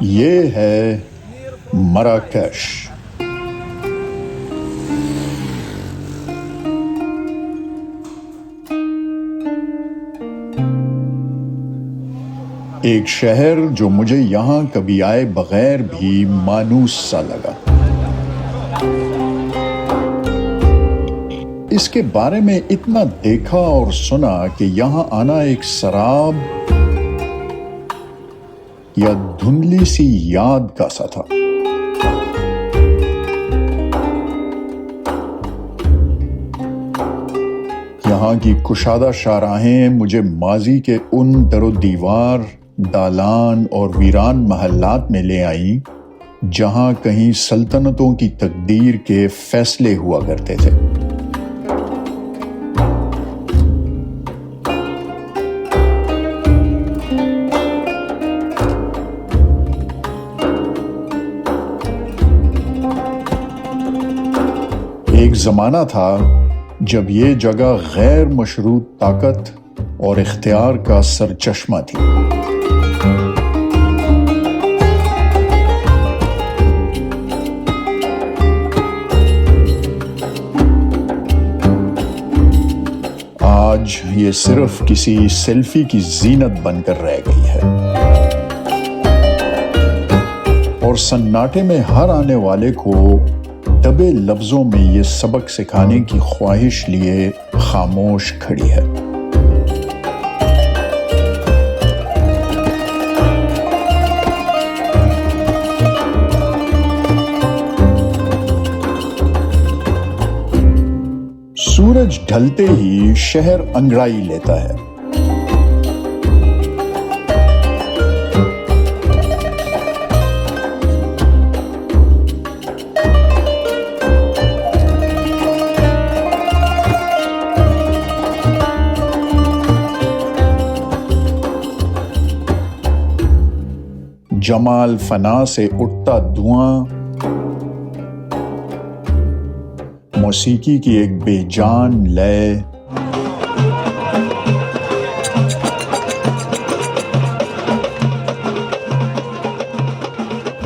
ये है मराकश। एक शहर जो मुझे यहां कभी आए बगैर भी मानूस सा लगा। इसके बारे में इतना देखा और सुना कि यहां आना एक शराब या धुंधली सी याद का सा था। यहाँ की कुशादा शाहराहें मुझे माजी के उन दरो दीवार, दालान और वीरान महल्लात में ले आईं जहां कहीं सल्तनतों की तकदीर के फैसले हुआ करते थे। एक जमाना था जब ये जगह गैर मशरूत ताकत और इख्तियार का सरचश्मा थी। आज ये सिर्फ किसी सेल्फी की जीनत बनकर रह गई है और सन्नाटे में हर आने वाले को दबे लफ्जों में ये सबक सिखाने की ख्वाहिश लिए खामोश खड़ी है। सूरज ढलते ही शहर अंगड़ाई लेता है। जमाल फना से उठता धुआं, मौसीकी की एक बेजान लय,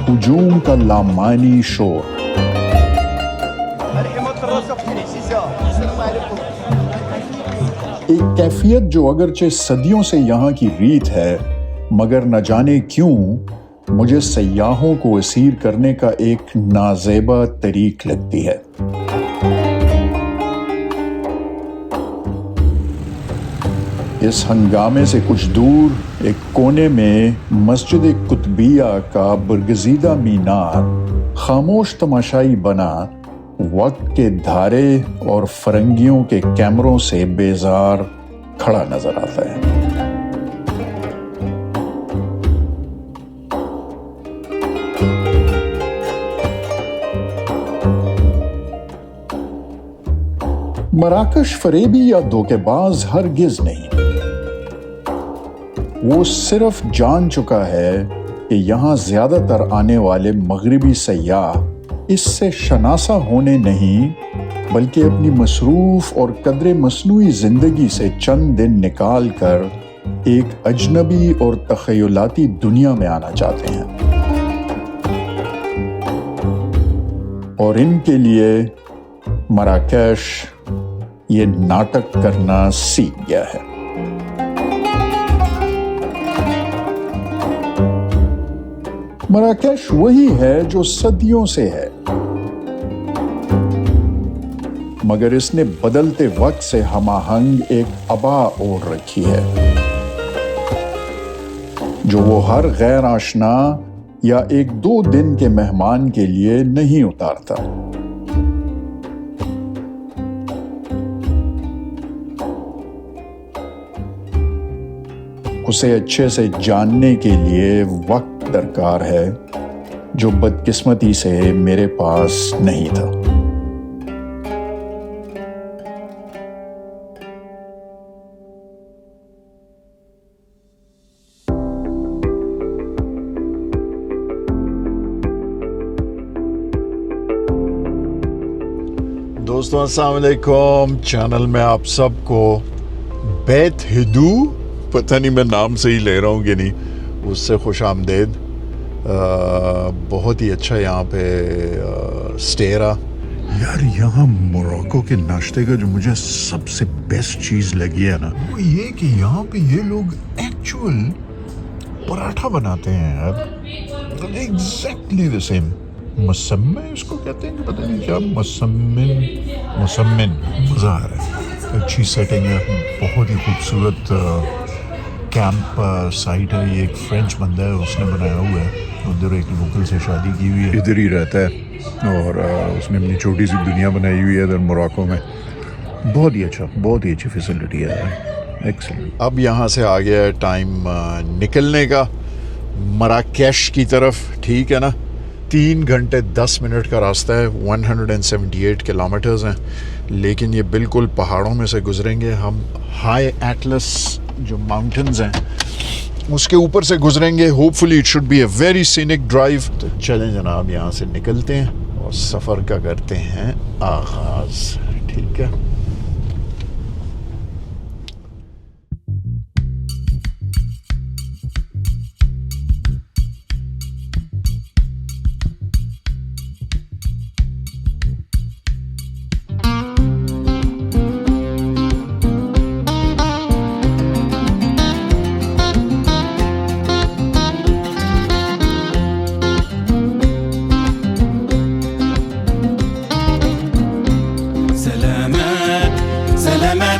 हुजूम का लामानी शोर, एक कैफियत जो अगरचे सदियों से यहाँ की रीत है मगर न जाने क्यों मुझे सयाहों को असीर करने का एक नाजेबा तरीक लगती है। इस हंगामे से कुछ दूर एक कोने में मस्जिद कुतबिया का बरगजीदा मीनार खामोश तमाशाई बना वक्त के धारे और फरंगियों के कैमरों से बेजार खड़ा नजर आता है। मराकश फरेबी या धोखेबाज हरगिज नहीं। वो सिर्फ जान चुका है कि यहां ज्यादातर आने वाले मगरिबी सयाह इससे शनासा होने नहीं बल्कि अपनी मसरूफ और कदरे मसनूई जिंदगी से चंद दिन निकाल कर एक अजनबी और तखयलाती दुनिया में आना चाहते हैं और इनके लिए मराकश ये नाटक करना सीख गया है। मराकश वही है जो सदियों से है मगर इसने बदलते वक्त से हमाहंग एक अबा ओढ़ रखी है जो वो हर गैर आशना या एक दो दिन के मेहमान के लिए नहीं उतारता। उसे अच्छे से जानने के लिए वक्त दरकार है जो बदकिस्मती से मेरे पास नहीं था। दोस्तों अस्सलाम वालेकुम, चैनल में आप सबको बैत हिदू, पता नहीं मैं नाम से ही ले रहा हूँ कि नहीं, उससे खुश आमदेद। बहुत ही अच्छा यहाँ पे स्टे रहा यार। यहाँ मोरक्को के नाश्ते का जो मुझे सबसे बेस्ट चीज़ लगी है ना, वो ये कि यहाँ पे ये लोग एक्चुअल पराठा बनाते हैं यार, एग्जैक्टली द सेम। मसम्मे इसको कहते हैं कि पता नहीं क्या, मसम्मिन। मज़ा आ रहा है, अच्छी सेटिंग है, बहुत ही खूबसूरत कैंप साइट है। ये एक फ्रेंच बंदा है, उसने बनाया हुआ है, उधर एक लोकल से शादी की हुई है, इधर ही रहता है और उसने अपनी छोटी सी दुनिया बनाई हुई है इधर मोरक्को में। बहुत ही अच्छी फैसिलिटी है, एक्सीलेंट। अब यहाँ से आ गया है टाइम निकलने का मराकेश की तरफ, ठीक है ना। 3 घंटे 10 मिनट का रास्ता है, 178 किलोमीटर्स हैं, लेकिन ये बिल्कुल पहाड़ों में से गुजरेंगे हम। हाई एटलस जो माउंटेन्स हैं उसके ऊपर से गुजरेंगे। Hopefully it should be a very scenic drive. तो चलें जनाब, यहाँ से निकलते हैं और सफ़र का करते हैं आगाज़, ठीक है।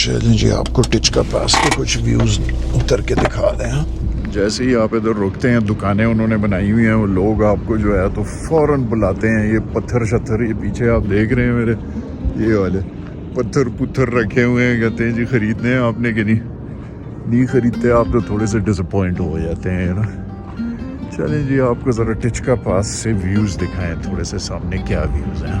चलें जी, आपको टिचका पास के कुछ व्यूज़ उतर के दिखा दें। हाँ, जैसे ही आप इधर रुकते हैं, दुकानें उन्होंने बनाई हुई हैं, वो लोग आपको जो है तो फ़ौरन बुलाते हैं। ये पत्थर शत्थर, ये पीछे आप देख रहे हैं मेरे, ये वाले पत्थर पुत्थर रखे हुए हैं, कहते हैं जी ख़रीदने हैं आपने कि नहीं ख़रीदते आप तो थोड़े से डिसअपॉइंट हो जाते हैं ना। चलें जी, आपको ज़रा टिचका पास से व्यूज़ दिखाएं, थोड़े से सामने क्या व्यूज़ हैं।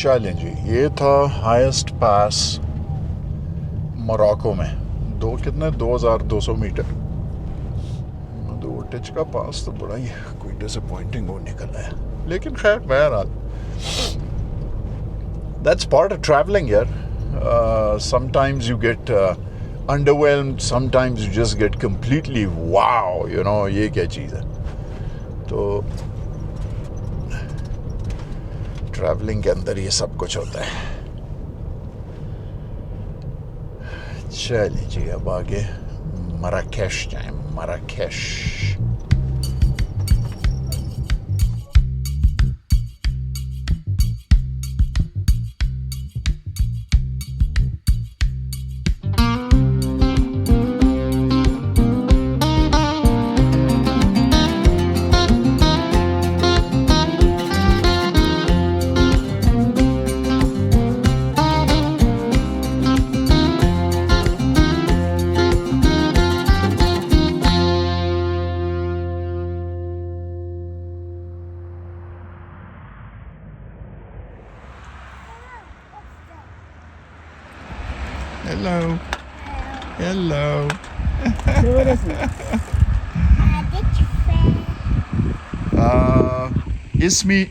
चलें जी, ये था हाईएस्ट पास मोरक्को में। 2200 मीटर। तो टिचका पास तो बड़ा ही कोई डिसअपॉइंटिंग वो निकला है, लेकिन खैर बहरहाल दैट्स पार्ट ऑफ ट्रैवलिंग यार। Sometimes you get underwhelmed, sometimes you just get completely wow, you know ये क्या चीज़ है। तो ट्रैवलिंग के अंदर ये सब कुछ होता है। चलिए जी, अब आगे मराकेश जाएं, Marrakesh. Hello. Hello. What is it?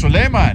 Suleiman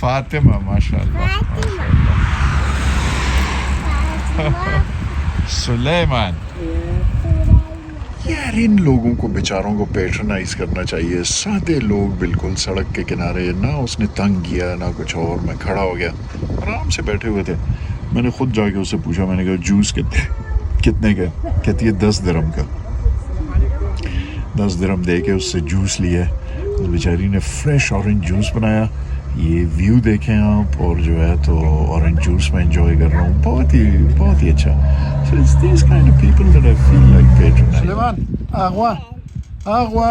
Fatima माशाल्लाह सुलेमान यार इन लोगों को बेचारों को पेट्रोनाइज करना चाहिए सादे लोग बिल्कुल सड़क के किनारे ना उसने तंग किया ना कुछ और मैं खड़ा हो गया आराम से बैठे हुए थे मैंने खुद जाके उससे पूछा मैंने कहा जूस कितने का कहती है 10 दिरहम का 10 दिरहम दे के उससे जूस लिया उस बेचारी ने फ्रेश ऑरेंज जूस बनाया ये व्यू देखें आप और जो है तो ऑरेंज जूस में एंजॉय कर रहा हूँ बहुत ही अच्छा so it's these kind of people that I feel like patronizing Suleman आगवा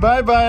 बाय बाय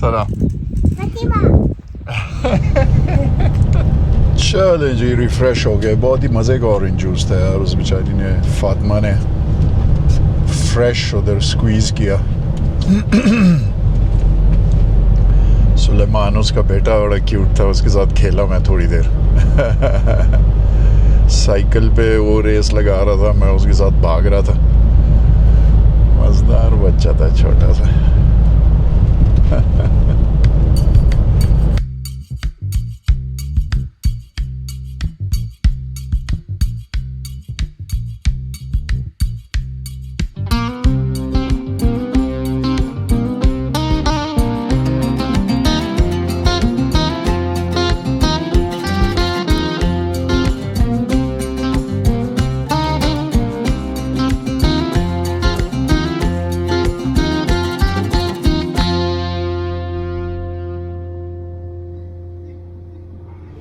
सलाम चले जी रिफ्रेश हो गए बहुत ही मज़े का ऑरेंज जूस था यार उस बेचारी ने फातिमा ने फ्रेश उधर स्क्वीज़ किया सुलेमान उसका बेटा बड़ा क्यूट था उसके साथ खेला मैं थोड़ी देर साइकिल पे वो रेस लगा रहा था मैं उसके साथ भाग रहा था मज़ेदार बच्चा था छोटा सा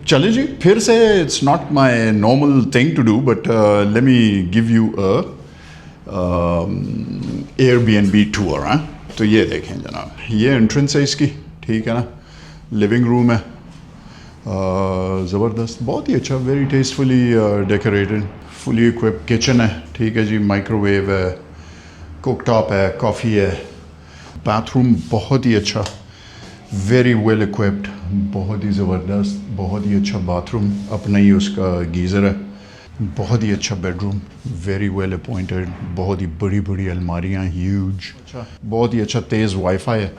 चले जी फिर से it's not my normal thing to do but let me give you Airbnb tour हाँ तो ये देखें जनाब ये एंट्रेंस है इसकी ठीक है ना लिविंग रूम है ज़बरदस्त बहुत ही अच्छा very tastefully decorated fully equipped kitchen है ठीक है जी माइक्रोवेव है कुक टॉप है कॉफ़ी है बाथरूम बहुत ही अच्छा वेरी वेल इक्विप्ड बहुत ही ज़बरदस्त बहुत ही अच्छा बाथरूम अपना ही उसका गीज़र है बहुत ही अच्छा बेडरूम वेरी वेल अपॉइंटेड बहुत ही बड़ी बड़ी अलमारियाँ ह्यूज बहुत ही अच्छा तेज़ वाईफाई है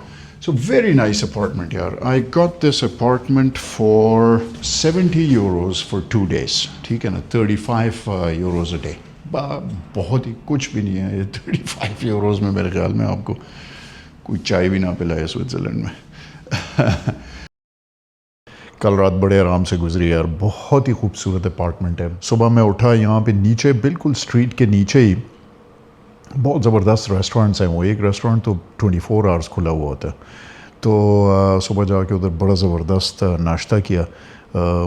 सो वेरी नाइस अपार्टमेंट यार I got this apartment for 70 euros for 2 days ठीक है ना 35 यूरोज़ अ डे बहुत ही कुछ भी नहीं है ये 35 यूरोज़ में मेरे ख्याल में आपको कोई चाय भी ना पिलाए स्विट्ज़रलैंड में कल रात बड़े आराम से गुजरी यार बहुत ही खूबसूरत अपार्टमेंट है सुबह मैं उठा यहाँ पे नीचे बिल्कुल स्ट्रीट के नीचे ही बहुत ज़बरदस्त रेस्टोरेंट्स हैं वो एक रेस्टोरेंट तो 24 आवर्स खुला हुआ होता है तो सुबह जाके उधर बड़ा ज़बरदस्त नाश्ता किया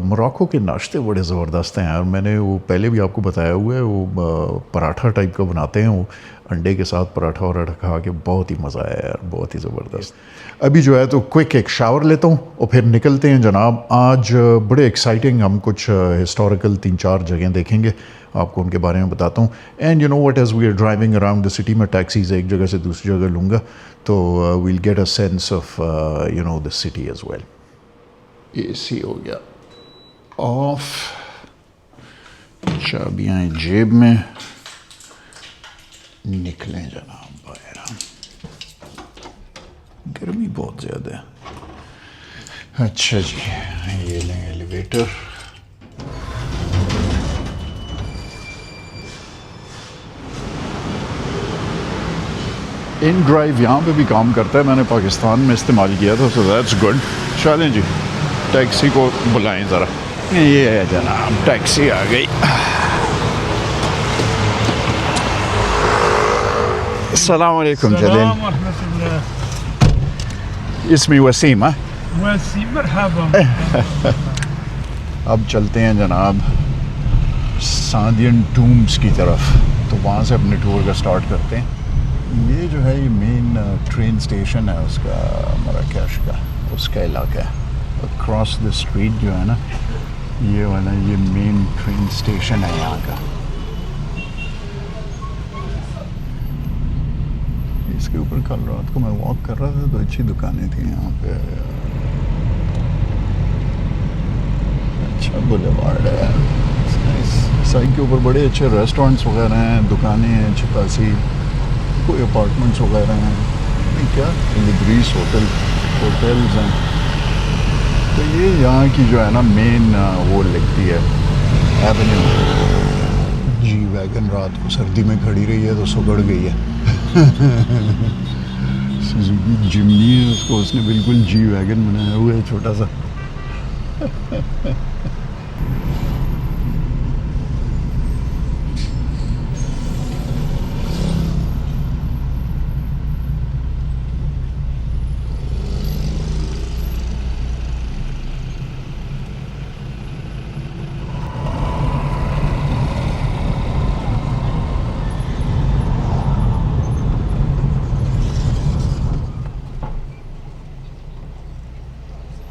मोरक्को के नाश्ते बड़े ज़बरदस्त हैं यार मैंने वो पहले भी आपको बताया हुआ है वो पराठा टाइप का बनाते हैं वो अंडे के साथ पराठा वराठा खा के बहुत ही मज़ा आया यार बहुत ही ज़बरदस्त अभी जो है तो क्विक एक शावर लेता हूँ और फिर निकलते हैं जनाब आज बड़े एक्साइटिंग हम कुछ हिस्टोरिकल 3-4 जगह देखेंगे आपको उनके बारे में बताता हूँ and you know what as we are driving around the city में टैक्सीज एक जगह से दूसरी जगह लूँगा तो we'll get a sense of you know the city as well AC हो गया ऑफ चाबियाँ जेब में निकलें जनाब बाहर गर्मी बहुत ज़्यादा है अच्छा जी ये लें एलिवेटर इन ड्राइव यहाँ पे भी काम करता है मैंने पाकिस्तान में इस्तेमाल किया था सो दैट्स गुड चलें जी टैक्सी को बुलाएं ज़रा ये है जनाब टैक्सी आ गई अस्सलाम वालेकुम जलील इसमें वसीम है वसीम मरहबा अब चलते हैं जनाब सादियन टूम्स की तरफ तो वहाँ से अपने टूर का स्टार्ट करते हैं ये जो है ये मेन ट्रेन स्टेशन है उसका मराकश का उसका इलाका है अक्रॉस द स्ट्रीट जो है ना ये वाला ये मेन ट्रेन स्टेशन है यहाँ का इसके ऊपर कल रात को मैं वॉक कर रहा था तो अच्छी दुकानें थी यहाँ पे अच्छा बुलेवार्ड है साइड के ऊपर बड़े अच्छे रेस्टोरेंट्स वगैरह हैं, दुकानें हैं अच्छी खासी, कोई अपार्टमेंट्स वगैरह हैं, नहीं क्या लिब्रीस होटल्स हैं। तो ये यहाँ की जो है ना मेन वो लगती है एवेन्यू। जी वैगन रात को सर्दी में खड़ी रही है तो सुगड़ गई है। सुजुकी जिमनी है, उसको उसने बिल्कुल जी वैगन बनाया हुआ है छोटा सा।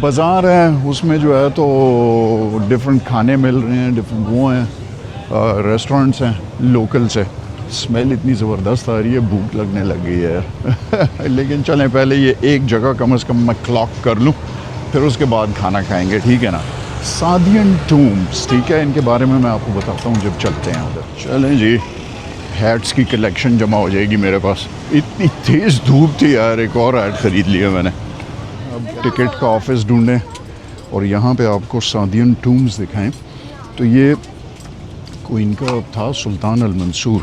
बाज़ार है, उसमें जो है तो डिफरेंट खाने मिल रहे हैं, डिफरेंट वो हैं, रेस्टोरेंट्स हैं लोकल से। स्मेल इतनी ज़बरदस्त आ रही है, भूख लगने लग गई है यार। लेकिन चलें पहले ये एक जगह कम से कम मैं क्लॉक कर लूँ, फिर उसके बाद खाना खाएंगे, ठीक है ना। सादियन टूम्स, ठीक है, इनके बारे में मैं आपको बताता हूँ जब चलते हैं उधर। चलें जी, हैट्स की कलेक्शन जमा हो जाएगी मेरे पास। इतनी तेज़ धूप थी यार, एक और हैट ख़रीद लिया मैंने। अब टिकट का ऑफिस ढूंढें और यहाँ पे आपको सादियन टूम्स दिखाएं। तो ये कोई इनका था सुल्तान अल मंसूर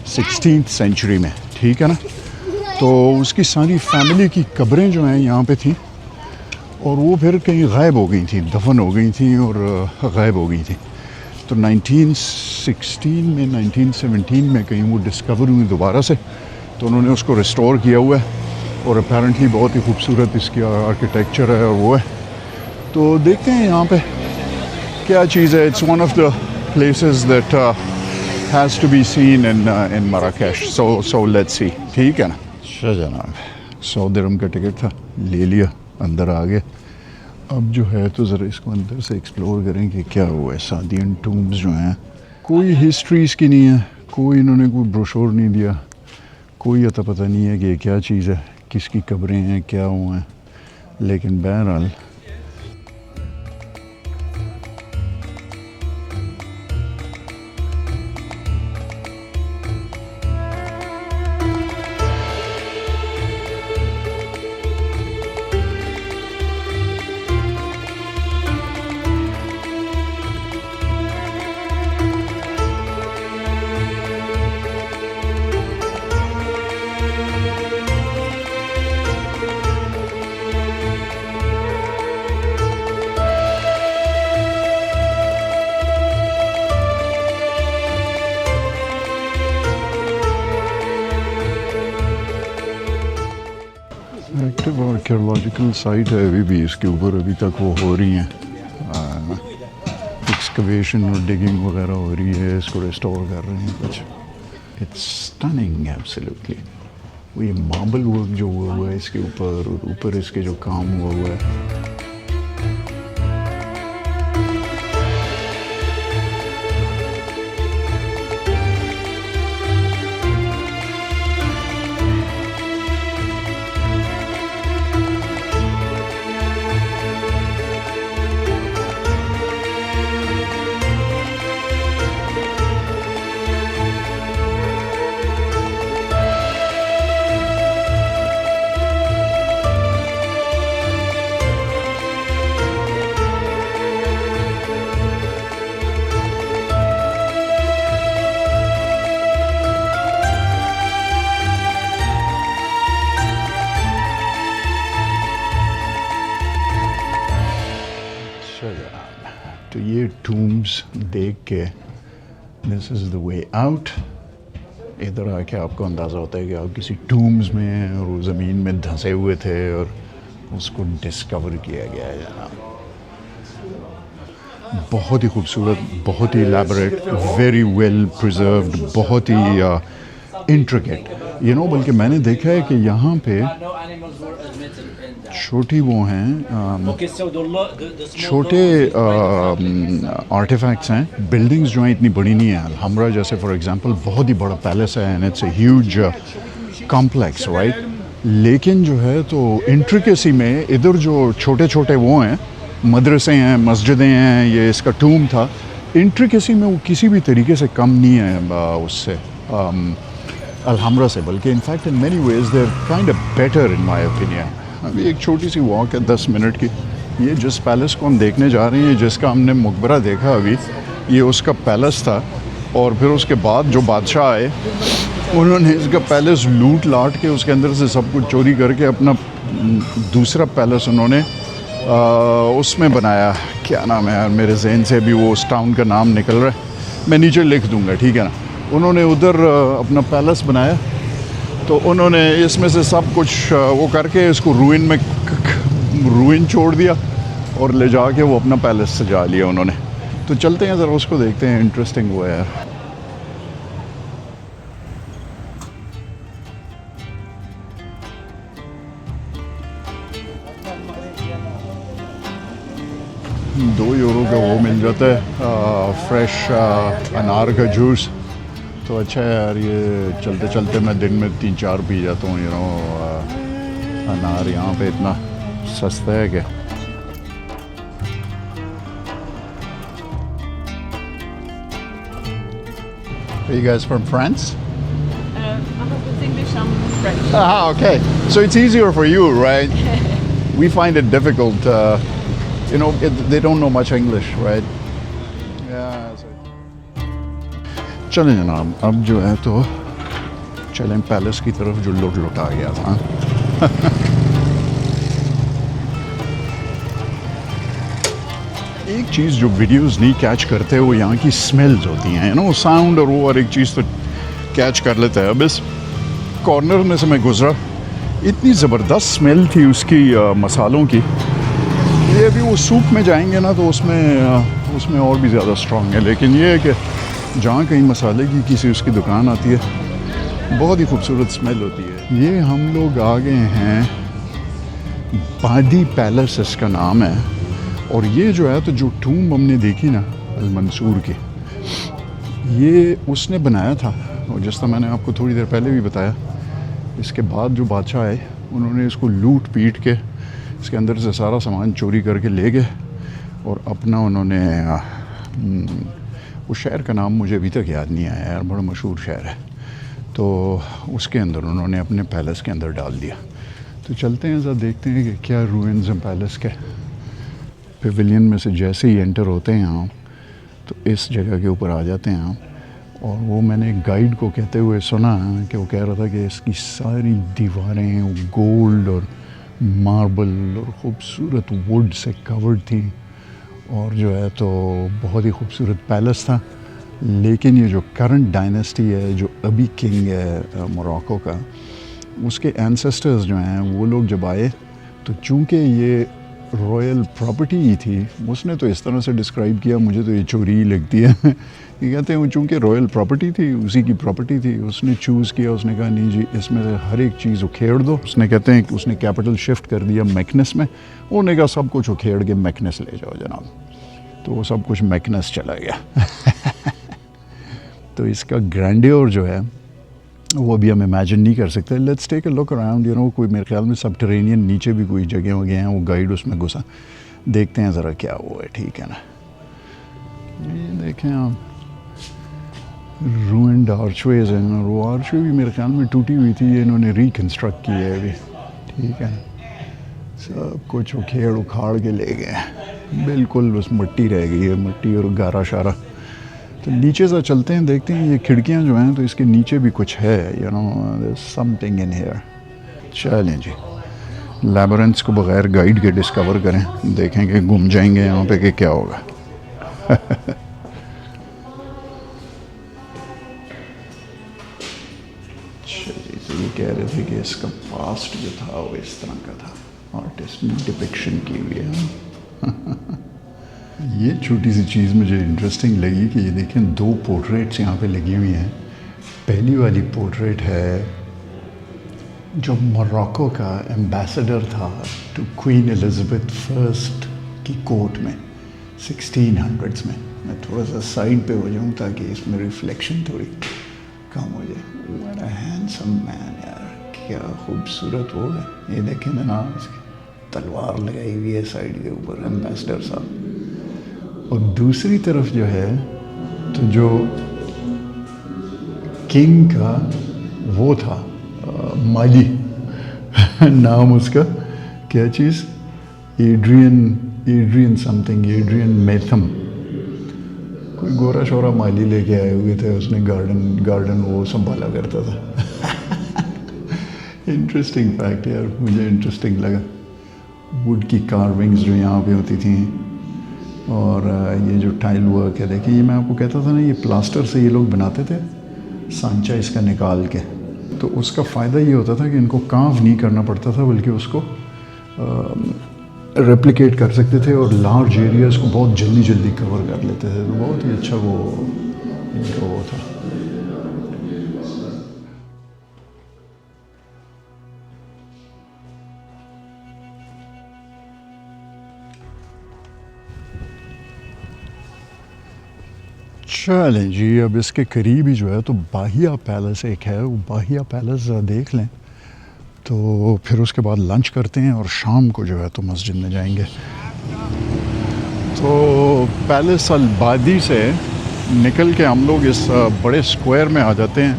16th सेंचुरी में, ठीक है ना। तो उसकी सारी फैमिली की कब्रें जो हैं यहाँ पे थी और वो फिर कहीं गायब हो गई थी, दफन हो गई थी और गायब हो गई थी। तो 1916 में 1917 में कहीं वो डिस्कवर हुई दोबारा से, तो उन्होंने उसको रिस्टोर किया हुआ है और अपेरेंटली बहुत ही खूबसूरत इसकी आर्किटेक्चर है और वो है। तो देखते हैं यहाँ पे क्या चीज़ है। It's one of the places that has to be seen in Marrakesh. So let's see, ठीक है ना। अच्छा जनाब, 100 दिरहम का टिकट था, ले लिया, अंदर आ गए। अब जो है तो ज़रा इसको अंदर से एक्सप्लोर करें कि क्या हुआ है। सादियन टूम्स जो हैं कोई हिस्ट्री इसकी नहीं है, कोई इन्होंने कोई ब्रोशोर नहीं दिया, कोई अता पता नहीं है कि ये क्या चीज़ है, किसकी कब्रें हैं, क्या हुआ है। लेकिन बहरहाल एक्टिव आर्कियोलॉजिकल साइट है अभी भी, इसके ऊपर अभी तक वो हो रही हैं एक्सकवेशन और डिगिंग वगैरह हो रही है, इसको रिस्टोर कर रहे हैं कुछ। It's stunning absolutely. वो ये मार्बल वर्क जो हुआ है इसके ऊपर और ऊपर इसके जो काम हुआ है। तो ये टूम्स देख के this is the way out. इधर आके आपको अंदाज़ा होता है कि आप किसी टूम्स में हैं और वो ज़मीन में धंसे हुए थे और उसको डिस्कवर किया गया है जनाब। बहुत ही खूबसूरत, बहुत ही इलैबोरेट, वेरी वेल प्रिजर्व्ड, बहुत ही इंट्रिकेट, यू नो। बल्कि मैंने देखा है कि यहाँ पे छोटी वो हैं छोटे आर्टिफैक्ट्स हैं। बिल्डिंग्स जो हैं इतनी बड़ी नहीं है। अलहम्रा जैसे फॉर एग्जांपल बहुत ही बड़ा पैलेस है and it's a huge complex, right. लेकिन जो है तो इंट्रिकेसी में इधर जो छोटे छोटे वो हैं, मदरसे हैं, मस्जिदें हैं, ये इसका टूम था, इंट्रिकेसी में वो किसी भी तरीके से कम नहीं है उससे अलहम्रा से, बल्कि in fact in many ways they are kind of better in my opinion. अभी एक छोटी सी वॉक है 10 मिनट की। ये जिस पैलेस को हम देखने जा रहे हैं, जिसका हमने मकबरा देखा अभी, ये उसका पैलेस था। और फिर उसके बाद जो बादशाह आए उन्होंने इसका पैलेस लूट लाट के उसके अंदर से सब कुछ चोरी करके अपना दूसरा पैलेस उन्होंने उसमें बनाया। क्या नाम है यार, मेरे जहन से अभी वो उस टाउन का नाम निकल रहा है, मैं नीचे लिख दूंगा, ठीक है ना। उन्होंने उधर अपना पैलेस बनाया, तो उन्होंने इसमें से सब कुछ वो करके इसको रूइन छोड़ दिया और ले जाके वो अपना पैलेस सजा लिया उन्होंने। तो चलते हैं ज़रा उसको देखते हैं, इंटरेस्टिंग हुआ यार। €2 का वो मिल जाता है फ्रेश अनार का जूस। तो अच्छा है यार, ये चलते चलते मैं दिन में 3-4 पी जाता हूँ, यू नो। अनार यहाँ पे इतना सस्ता है क्या। Are you guys from France? I'm not English, I'm French. Ah, okay. So it's easier for you, right? We find it difficult. You know, they don't know much English, right? Yeah. चलें जनाब, अब जो है तो चलें palace की तरफ जो लुटा गया था। एक चीज़ जो वीडियोस नहीं कैच करते वो यहाँ की स्मेल्स होती हैं, नो साउंड, और वो और एक चीज़ तो कैच कर लेता है। अब इस कॉर्नर में से मैं गुजरा, इतनी ज़बरदस्त स्मेल थी उसकी मसालों की। ये अभी वो सूप में जाएंगे ना तो उसमें और भी ज़्यादा स्ट्रॉन्ग है। लेकिन ये है कि जहाँ कहीं मसाले की किसी उसकी दुकान आती है, बहुत ही खूबसूरत स्मेल होती है। ये हम लोग आ गए हैं, बादी पैलेस इसका नाम है। और ये जो है तो जो टूम हमने देखी ना अल मंसूर की, ये उसने बनाया था। और जिस तरह मैंने आपको थोड़ी देर पहले भी बताया, इसके बाद जो बादशाह आए उन्होंने इसको लूट पीट के इसके अंदर से सारा सामान चोरी करके ले गए और अपना उन्होंने उस शहर का नाम मुझे अभी तक याद नहीं आया यार, बड़ा मशहूर शहर है, तो उसके अंदर उन्होंने अपने पैलेस के अंदर डाल दिया। तो चलते हैं ज़रा देखते हैं कि क्या रूइंस हैं पैलेस के। पेविलियन में से जैसे ही एंटर होते हैं हम तो इस जगह के ऊपर आ जाते हैं हम। और वो मैंने गाइड को कहते हुए सुना कि वो कह रहा था कि इसकी सारी दीवारें गोल्ड और मार्बल और ख़ूबसूरत वुड से कवर्ड थी, और जो है तो बहुत ही खूबसूरत पैलेस था। लेकिन ये जो करंट डायनेस्टी है, जो अभी किंग है मोरक्को का, उसके एंसेस्टर्स जो हैं वो लोग जब आए तो चूँकि ये रॉयल प्रॉपर्टी ही थी, उसने तो इस तरह से डिस्क्राइब किया, मुझे तो ये चोरी ही लगती है। ये कहते हैं वो चूँकि रॉयल प्रॉपर्टी थी, उसी की प्रॉपर्टी थी, उसने चूज़ किया, उसने कहा नहीं जी इसमें से हर एक चीज़ उखेड़ दो। उसने कहते हैं कि उसने कैपिटल शिफ्ट कर दिया मैकनेस में, उन्होंने कहा सब कुछ उखेड़ के मैकनेस ले जाओ जनाब, तो वो सब कुछ मैकनेस चला गया। तो इसका ग्रैंडियर जो है वो अभी हम इमेजिन नहीं कर सकते। Let's take a look around, you know, कोई मेरे ख्याल में सबटरेनियन नीचे भी कोई जगह वगैरह हैं, वो गाइड उसमें घुसा, देखते हैं ज़रा क्या वो है, ठीक है ना। ये देखें आप, रूइंड आर्चवेज हैं, और वो आर्चवे भी मेरे ख्याल में टूटी हुई थी, ये इन्होंने रिकन्स्ट्रक्ट की है अभी, ठीक है ना। सब कुछ उखेड़ उखाड़ के ले गए, बिल्कुल बस मिट्टी रह गई है, मिट्टी और गारा शारा। तो नीचे से चलते हैं, देखते हैं ये खिड़कियां जो हैं तो इसके नीचे भी कुछ है, you know, something in here. चलें जी, लैबिरिंथ्स को बगैर गाइड के डिस्कवर करें, देखेंगे घूम जाएंगे यहाँ पे कि क्या होगा। चलिए, तो ये कह रहे थे कि इसका पास्ट जो था वो इस तरह का था, आर्टिस्ट ने डिपिक्शन की हुई है। ये छोटी सी चीज़ मुझे इंटरेस्टिंग लगी कि ये देखें 2 पोर्ट्रेट्स यहाँ पे लगी हुई हैं। पहली वाली पोर्ट्रेट है जो मोरक्को का एम्बेसडर था टू क्वीन एलिज़ाबेथ फर्स्ट की कोर्ट में 1600s में। मैं थोड़ा सा साइड पे हो जाऊँ ताकि इसमें रिफ्लेक्शन थोड़ी कम हो जाए। व्हाट अ हैंडसम मैन यार, क्या खूबसूरत वो है, ये देखें ना नाम इसकी, तलवार लगाई हुई है साइड के ऊपर, एम्बेसडर साहब। और दूसरी तरफ जो है तो जो किंग का वो था माली नाम उसका क्या चीज़, एड्रियन समथिंग, एड्रियन मेथम, कोई गोरा शोरा माली लेके आए हुए थे, उसने गार्डन वो संभाला करता था। इंटरेस्टिंग फैक्ट यार, मुझे इंटरेस्टिंग लगा। वुड की कार्विंग्स जो यहाँ पे होती थी, और ये जो टाइल वर्क है, देखिए ये मैं आपको कहता था ना, ये प्लास्टर से ये लोग बनाते थे सांचा इसका निकाल के, तो उसका फ़ायदा ये होता था कि इनको काव नहीं करना पड़ता था, बल्कि उसको रेप्लिकेट कर सकते थे और लार्ज एरियाज़ को बहुत जल्दी कवर कर लेते थे। तो बहुत ही अच्छा वो इनका वो था। चलें जी, अब इसके करीब ही जो है तो बाहिया पैलेस एक है, वो बाहिया पैलेस देख लें, तो फिर उसके बाद लंच करते हैं और शाम को जो है तो मस्जिद में जाएंगे। तो पैलेस अलबादी से निकल के हम लोग इस बड़े स्क्वायर में आ जाते हैं,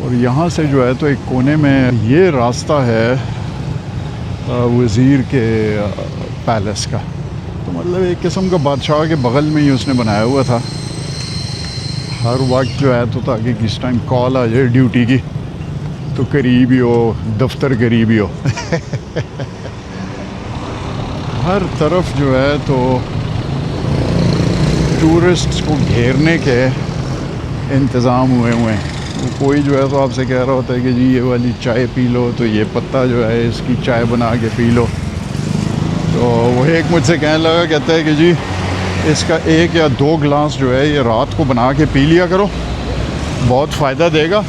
और यहाँ से जो है तो एक कोने में ये रास्ता है वज़ीर के पैलेस का। तो मतलब एक किस्म का बादशाह के बगल में ही उसने बनाया हुआ था। हर वक्त जो है तो ताकि किस टाइम कॉल आ जाए ड्यूटी की तो करीब ही हो, दफ्तर करीब ही हो। हर तरफ जो है तो टूरिस्ट्स को घेरने के इंतज़ाम हुए हैं। कोई जो है तो आपसे कह रहा होता है कि जी ये वाली चाय पी लो, तो ये पत्ता जो है इसकी चाय बना के पी लो। तो वो एक मुझसे कहने लगा, कहता है कि जी इसका 1 या 2 गिलास जो है ये रात को बना के पी लिया करो, बहुत फ़ायदा देगा,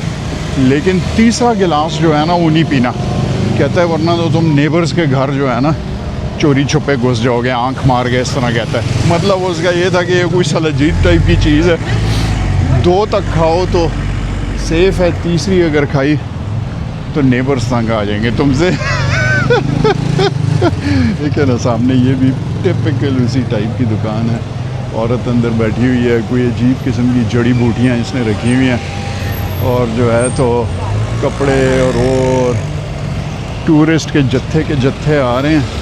लेकिन तीसरा गिलास जो है ना वो नहीं पीना, कहता है, वरना तो तुम नेबर्स के घर जो है ना चोरी छुपे घुस जाओगे आंख मार के, इस तरह कहता है। मतलब उसका ये था कि ये कोई सलाजीत टाइप की चीज़ है, 2 तक खाओ तो सेफ़ है, तीसरी अगर खाई तो नेबर्स तंग आ जाएंगे तुमसे। ठीक है ना, सामने ये भी टिपिकल उसी टाइप की दुकान है। औरत अंदर बैठी हुई है, कोई अजीब किस्म की जड़ी बूटियाँ इसने रखी हुई हैं, और जो है तो कपड़े और वो टूरिस्ट के जत्थे आ रहे हैं।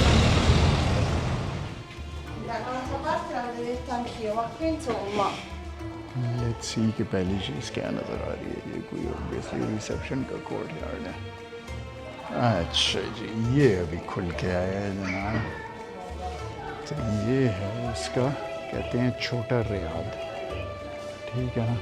लेट्स सी कि पहली चीज़ क्या नज़र आ रही है। ये कोई ऑब्वियसली रिसेप्शन का कोर्ट यार्ड है। अच्छा जी, ये अभी खुल के आया है जनाब। तो ये है इसका, कहते हैं छोटा रियाद, ठीक है ना।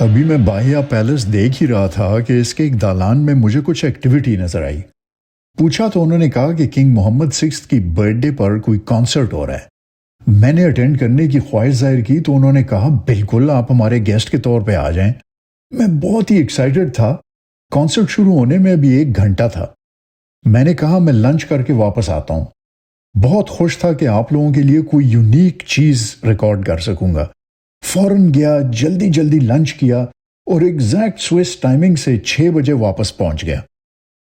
अभी मैं बाहिया पैलेस देख ही रहा था कि इसके एक दालान में मुझे कुछ एक्टिविटी नजर आई। पूछा तो उन्होंने कहा कि किंग मोहम्मद 6 की बर्थडे पर कोई कॉन्सर्ट हो रहा है। मैंने अटेंड करने की ख्वाहिश जाहिर की तो उन्होंने कहा बिल्कुल आप हमारे गेस्ट के तौर पे आ जाएं। मैं बहुत ही एक्साइटेड था। कॉन्सर्ट शुरू होने में अभी 1 घंटा था। मैंने कहा मैं लंच करके वापस आता हूँ। बहुत खुश था कि आप लोगों के लिए कोई यूनिक चीज़ रिकॉर्ड कर सकूंगा। फौरन गया, जल्दी जल्दी लंच किया और एग्जैक्ट स्विस टाइमिंग से 6 बजे वापस पहुंच गया।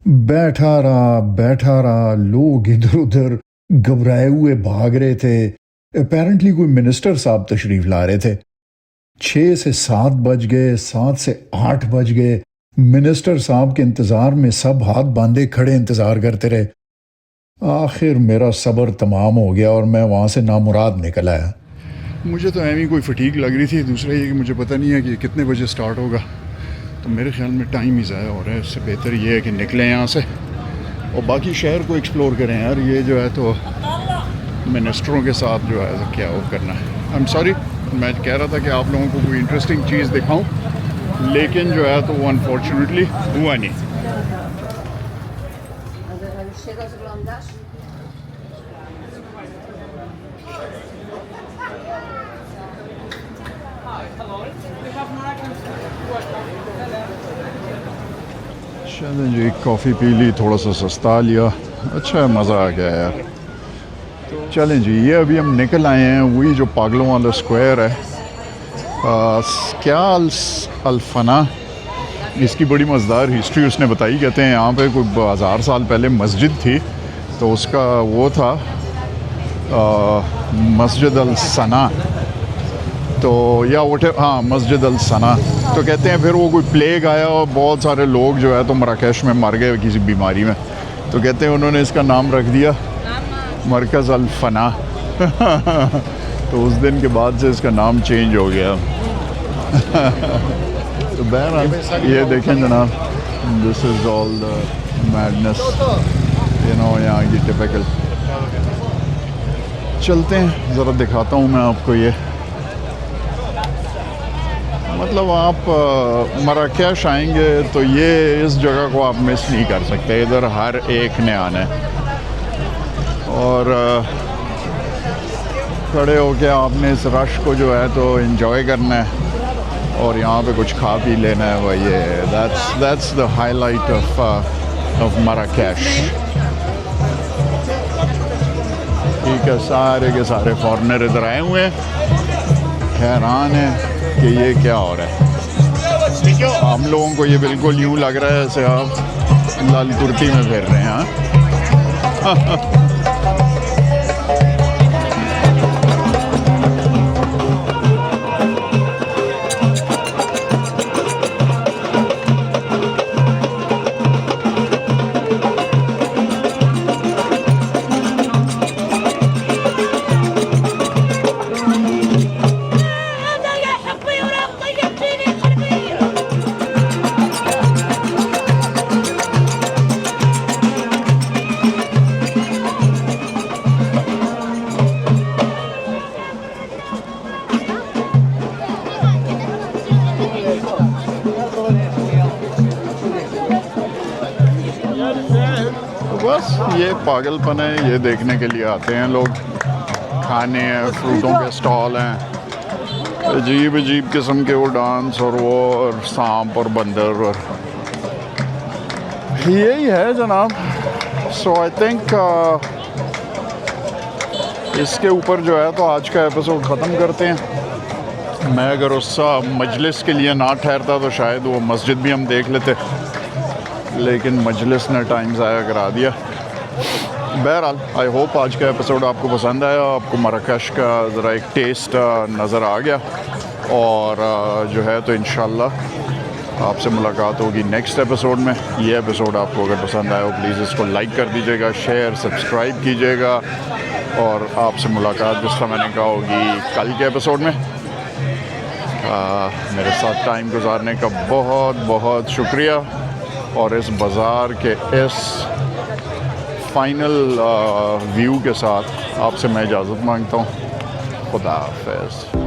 बैठा रहा, लोग इधर उधर घबराए हुए भाग रहे थे। अपेरेंटली कोई मिनिस्टर साहब तशरीफ ला रहे थे। 6 से 7 बज गए, 7 से 8 बज गए। मिनिस्टर साहब के इंतज़ार में सब हाथ बांधे खड़े इंतज़ार करते रहे। आखिर मेरा सब्र तमाम हो गया और मैं वहाँ से नामुराद निकल आया। मुझे तो एम ही कोई फटीक लग रही थी, दूसरा ये कि मुझे पता नहीं है कि कितने बजे स्टार्ट होगा, तो मेरे ख्याल में टाइम ही ज़ाया हो रहा है। इससे बेहतर ये है कि निकलें यहाँ से और बाकी शहर को एक्सप्लोर करें यार। ये जो है तो मिनिस्टरों के साथ जो है क्या वो करना है। आई एम सॉरी, मैं कह रहा था कि आप लोगों को कोई इंटरेस्टिंग चीज़ दिखाऊं, लेकिन जो है तो वो अनफॉर्चुनेटली हुआ नहीं। चलें जी, कॉफ़ी पी ली, थोड़ा सा सस्ता लिया, अच्छा मज़ा आ गया यार। चलें जी, ये अभी हम निकल आए हैं वही जो पागलों वाला स्क्वायर है। क्या अल्फना, इसकी बड़ी मज़ेदार हिस्ट्री उसने बताई। कहते हैं यहाँ पे कोई 1000 साल पहले मस्जिद थी, तो उसका वो था मस्जिद अल सना, तो या वो हाँ मस्जिद अल सना। तो कहते हैं फिर वो कोई प्लेग आया और बहुत सारे लोग जो है तो मराकेश में मर गए किसी बीमारी में, तो कहते हैं उन्होंने इसका नाम रख दिया मरकज़ अल फना। तो उस दिन के बाद से इसका नाम चेंज हो गया। तो बहरहाल ये देखें जनाब, this is all the madness, you know, यहाँ की टिपिकल। चलते हैं, ज़रा दिखाता हूँ मैं आपको ये। मतलब आप मराकेश आएंगे तो ये इस जगह को आप मिस नहीं कर सकते, इधर हर एक ने आना है और खड़े होके आपने इस रश को जो है तो एंजॉय करना है और यहाँ पे कुछ खा पी लेना है। भाई ये that's the highlight of Marrakesh. ठीक है, सारे के सारे फॉरेनर इधर आए हुए हैं, हैरान है कि ये क्या हो रहा है। हम लोगों को ये बिल्कुल यूँ लग रहा है जैसे आप लाल कुर्ती में फिर रहे हैं। हाँ बस ये पागलपन है, ये देखने के लिए आते हैं लोग। खाने हैं, फ्रूटों के स्टॉल हैं, अजीब अजीब किस्म के वो डांस और वो और सांप और बंदर और यही है जनाब। सो आई थिंक इसके ऊपर जो है तो आज का एपिसोड ख़त्म करते हैं। मैं अगर उस मजलिस के लिए ना ठहरता तो शायद वो मस्जिद भी हम देख लेते, लेकिन मजलिस ने टाइम ज़ाया करा दिया। बहरहाल आई होप आज का एपिसोड आपको पसंद आया, आपको मराकेश का ज़रा एक टेस्ट नज़र आ गया और जो है तो इंशाल्लाह आपसे मुलाकात होगी नेक्स्ट एपिसोड में। ये एपिसोड आपको अगर पसंद आया हो प्लीज़ इसको लाइक कर दीजिएगा, शेयर सब्सक्राइब कीजिएगा और आपसे मुलाकात जिस तरह मैंने कहा होगी कल के एपिसोड में। मेरे साथ टाइम गुजारने का बहुत बहुत शुक्रिया और इस बाज़ार के इस फाइनल व्यू के साथ आपसे मैं इजाज़त मांगता हूँ। खुदा हाफ़िज़।